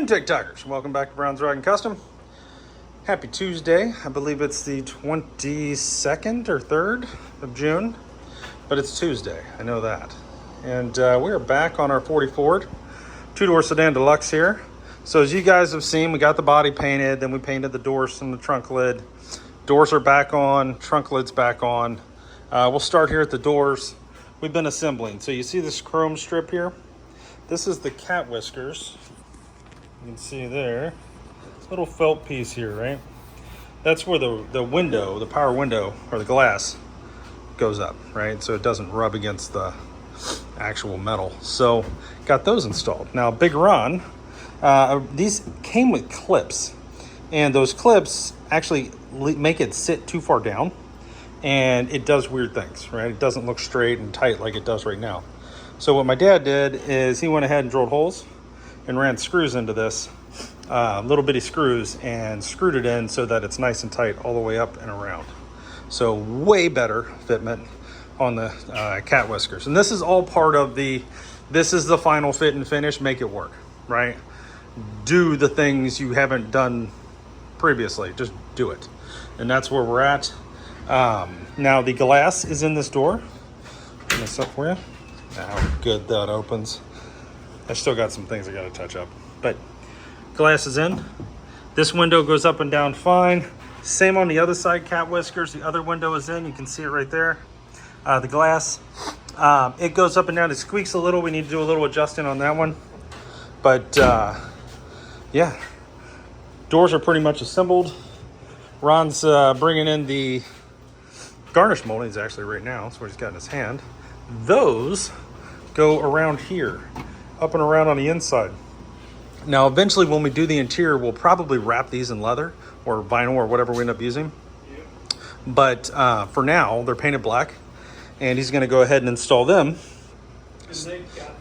afternoon, TikTokers. Welcome back to Brown's Dragon Custom. Happy Tuesday. I believe it's the 22nd or 3rd of June, but it's Tuesday. I know that. And we are back on our 40 Ford, two-door sedan deluxe here. So as you guys have seen, we got the body painted, then we painted the doors and the trunk lid. Doors are back on, trunk lid's back on. We'll start here at the doors. We've been assembling. So you see this chrome strip here? This is the cat whiskers. You can see there, little felt piece here, right? That's where the window, the power window, or the glass goes up, right? So it doesn't rub against the actual metal. So got those installed. Now, Big Ron, these came with clips, and those clips actually make it sit too far down, and it does weird things, right? It doesn't look straight and tight like it does right now. So what my dad did is he went ahead and drilled holes and ran screws into this, little bitty screws, and screwed it in so that it's nice and tight all the way up and around. So way better fitment on the cat whiskers. And this is all part of this is the final fit and finish, make it work, right? Do the things you haven't done previously, just do it. And that's where we're at. Now the glass is in this door. Open this up for you. How good that opens. I still got some things I got to touch up, but glass is in. This window goes up and down fine. Same on the other side, cat whiskers. The other window is in. You can see it right there. The glass, it goes up and down. It squeaks a little. We need to do a little adjusting on that one. But yeah, doors are pretty much assembled. Ron's bringing in the garnish moldings actually right now. That's what he's got in his hand. Those go around here, up and around on the inside. Now, eventually when we do the interior, we'll probably wrap these in leather or vinyl or whatever we end up using. Yep. But for now, they're painted black, and he's going to go ahead and install them.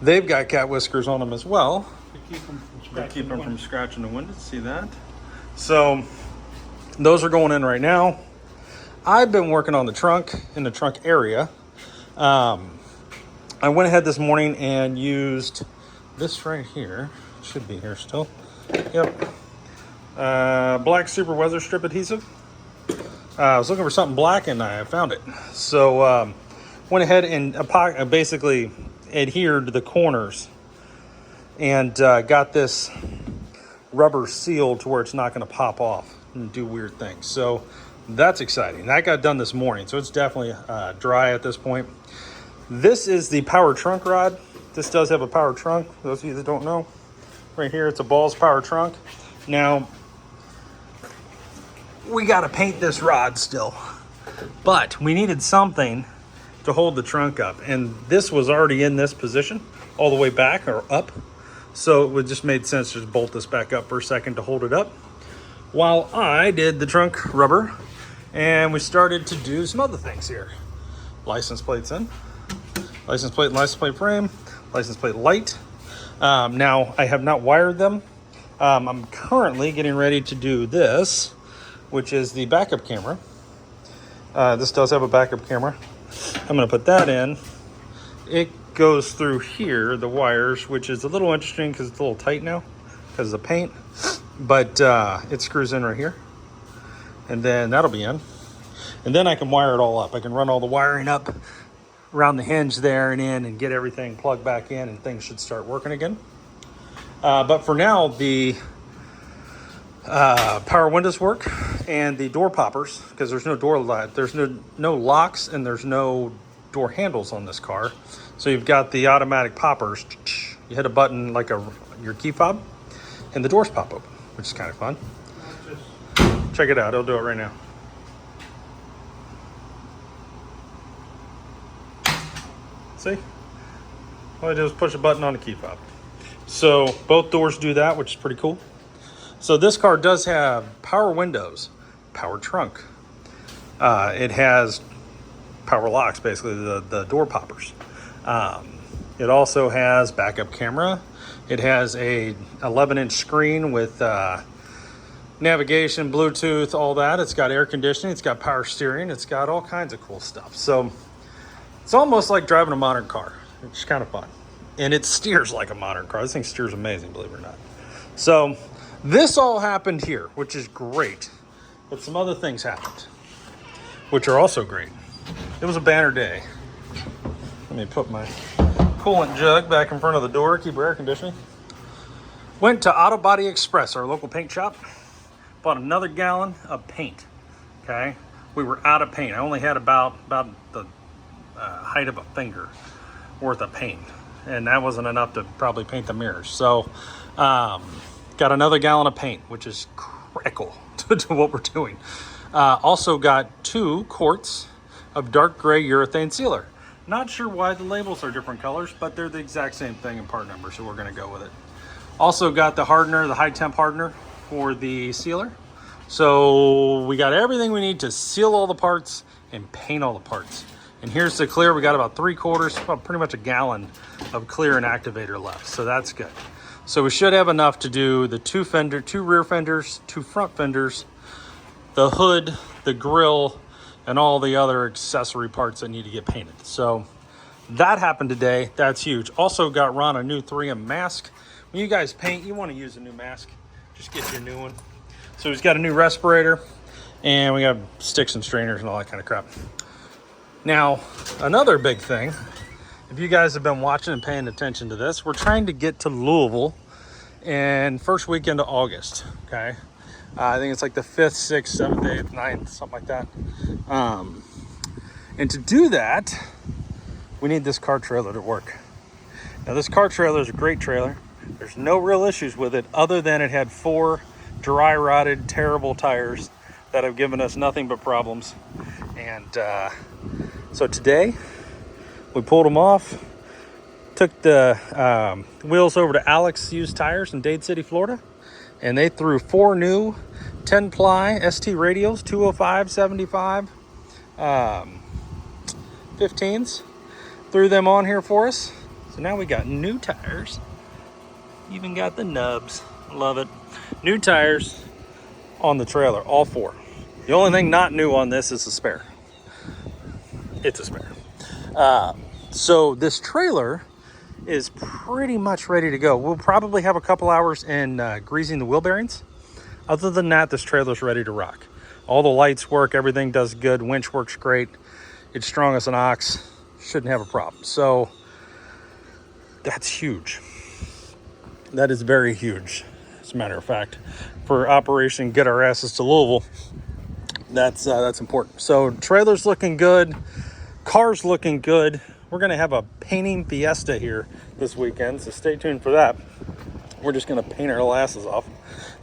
They've got cat whiskers on them as well. To keep them from scratching the window. See that? So those are going in right now. I've been working on the trunk, in the trunk area. I went ahead this morning and used this right here. It should be here still. Yep. Black super weather strip adhesive. I was looking for something black and I found it. So went ahead and basically adhered the corners and got this rubber sealed to where it's not going to pop off and do weird things. So that's exciting. That got done this morning, so it's definitely dry at this point. This is the power trunk rod. This does have a power trunk. For those of you that don't know, right here, it's a Balls power trunk. Now, we got to paint this rod still, but we needed something to hold the trunk up, and this was already in this position all the way back or up, so it would just made sense to just bolt this back up for a second to hold it up while I did the trunk rubber, and we started to do some other things here. License plates in. License plate and license plate frame, license plate light. Now, I have not wired them. I'm currently getting ready to do this, which is the backup camera. This does have a backup camera. I'm going to put that in. It goes through here, the wires, which is a little interesting because it's a little tight now because of the paint. But it screws in right here. And then that'll be in. And then I can wire it all up. I can run all the wiring up around the hinge there and in and get everything plugged back in, and things should start working again. But for now, the power windows work and the door poppers, because there's no door light, there's no locks, and there's no door handles on this car. So you've got the automatic poppers. You hit a button like your key fob, and the doors pop open, which is kind of fun. Check it out. I'll do it right now. See? All I do is push a button on the key fob. So both doors do that, which is pretty cool. So this car does have power windows, power trunk. It has power locks, basically the door poppers. It also has backup camera. It has a 11-inch screen with navigation, Bluetooth, all that. It's got air conditioning. It's got power steering. It's got all kinds of cool stuff. So it's almost like driving a modern car. It's kind of fun. And it steers like a modern car. This thing steers amazing, believe it or not. So this all happened here, which is great. But some other things happened, which are also great. It was a banner day. Let me put my coolant jug back in front of the door, keep air conditioning. Went to Auto Body Express, our local paint shop. Bought another gallon of paint, okay? We were out of paint. I only had about the height of a finger worth of paint. And that wasn't enough to probably paint the mirrors. So, got another gallon of paint, which is critical to what we're doing. Also got 2 quarts of dark gray urethane sealer. Not sure why the labels are different colors, but they're the exact same thing in part number, so we're gonna go with it. Also got the hardener, the high temp hardener for the sealer. So we got everything we need to seal all the parts and paint all the parts. And here's the clear. We got about 3/4, well, pretty much a gallon of clear and activator left. So that's good. So we should have enough to do the 2 rear fenders, 2 front fenders, the hood, the grill, and all the other accessory parts that need to get painted. So that happened today. That's huge. Also got Ron a new 3M mask. When you guys paint, you want to use a new mask. Just get your new one. So he's got a new respirator, and we got sticks and strainers and all that kind of crap. Now, another big thing, if you guys have been watching and paying attention to this, we're trying to get to Louisville in first weekend of August, okay? I think it's like the 5th, 6th, 7th, 8th, 9th, something like that. And to do that, we need this car trailer to work. Now, this car trailer is a great trailer. There's no real issues with it other than it had 4 dry rotted, terrible tires that have given us nothing but problems. And so today we pulled them off, took the wheels over to Alex Used Tires in Dade City, Florida, and they threw 4 new 10-ply ST radials, 205, 75, 15s, threw them on here for us. So now we got new tires, even got the nubs, love it. New tires on the trailer, all 4. The only thing not new on this is the spare. It's a spare. So this trailer is pretty much ready to go. We'll probably have a couple hours in greasing the wheel bearings. Other than that, this trailer's ready to rock. All the lights work, everything does good, winch works great. It's strong as an ox, shouldn't have a problem. So that's huge. That is very huge, as a matter of fact. For Operation Get Our Asses to Louisville, that's important. So trailer's looking good, car's looking good. We're gonna have a painting fiesta here this weekend, so stay tuned for that. We're just gonna paint our asses off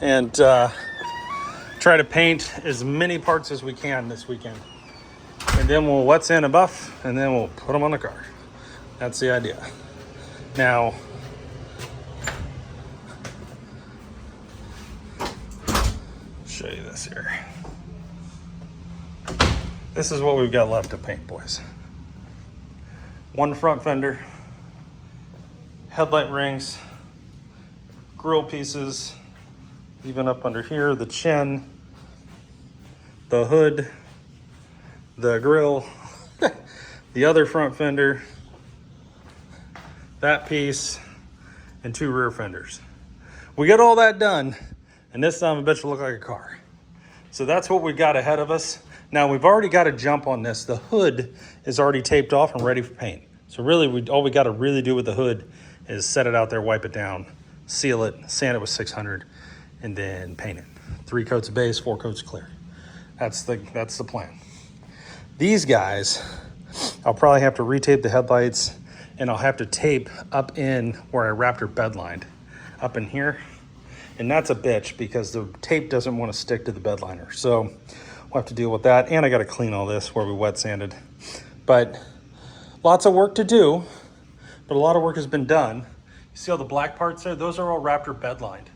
and try to paint as many parts as we can this weekend. And then we'll wet sand and buff, and then we'll put them on the car. That's the idea. Now, show you this here. This is what we've got left to paint, boys. 1 front fender, headlight rings, grill pieces, even up under here, the chin, the hood, the grill, the other front fender, that piece, and 2 rear fenders. We got all that done, and this son of a bitch will look like a car. So that's what we got ahead of us. Now we've already got a jump on this. The hood is already taped off and ready for paint. So really, all we got to really do with the hood is set it out there, wipe it down, seal it, sand it with 600, and then paint it. 3 coats of base, 4 coats clear. That's the plan. These guys, I'll probably have to retape the headlights, and I'll have to tape up in where I wrapped her bed line, up in here. And that's a bitch because the tape doesn't want to stick to the bed liner. So we'll have to deal with that. And I got to clean all this where we wet sanded. But lots of work to do, but a lot of work has been done. You see all the black parts there? Those are all Raptor bed lined.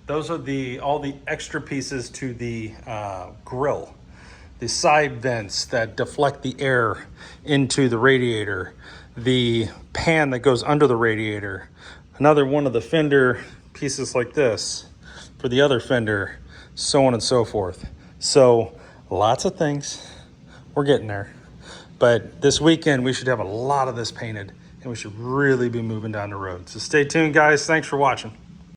Those are all the extra pieces to the grill. The side vents that deflect the air into the radiator. The pan that goes under the radiator. Another one of the fender pieces like this for the other fender, so on and so forth. So lots of things. We're getting there. But this weekend, we should have a lot of this painted, and we should really be moving down the road. So stay tuned, guys. Thanks for watching.